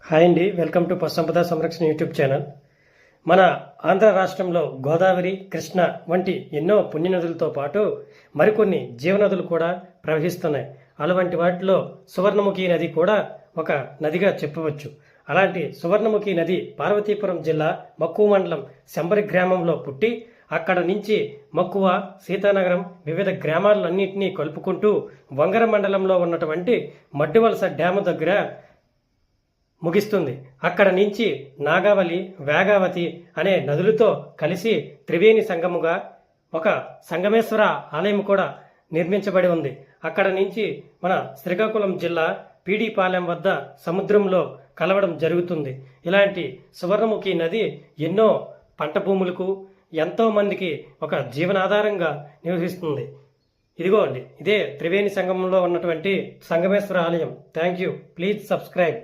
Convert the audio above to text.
Hi అండి, welcome to పశుసంపద సంరక్షణ YouTube channel. మన ఆంధ్ర రాష్ట్రంలో గోదావరి, కృష్ణ వంటి ఎన్నో పుణ్యనదులతో పాటు మరికొన్ని జీవనదులు కూడా ప్రవహిస్తున్నాయి. అలాంటి వాటిలో సువర్ణముఖి నది కూడా ఒక నదిగా చెప్పవచ్చు. అలాంటి సువర్ణముఖి నది పార్వతీపురం జిల్లా మక్కువ మండలం శంబరి గ్రామంలో పుట్టి అక్కడ నుంచి మక్కువ, సీతానగరం వివిధ గ్రామాలన్నింటినీ కలుపుకుంటూ వంగర మండలంలో ఉన్నటువంటి మడ్డివలస డ్యాము దగ్గర ముగిస్తుంది. అక్కడ నుంచి నాగావళి, వేగావతి అనే నదులతో కలిసి త్రివేణి సంగముగా ఒక సంగమేశ్వర ఆలయం కూడా నిర్మించబడి ఉంది. అక్కడ నుంచి మన శ్రీకాకుళం జిల్లా పీడిపాలెం వద్ద సముద్రంలో కలవడం జరుగుతుంది. ఇలాంటి సువర్ణముఖి నది ఎన్నో పంట భూములకు, ఎంతో మందికి ఒక జీవనాధారంగా నివసిస్తుంది. ఇదిగో అండి, ఇదే త్రివేణి సంగమంలో ఉన్నటువంటి సంగమేశ్వర ఆలయం. Thank you. Please subscribe.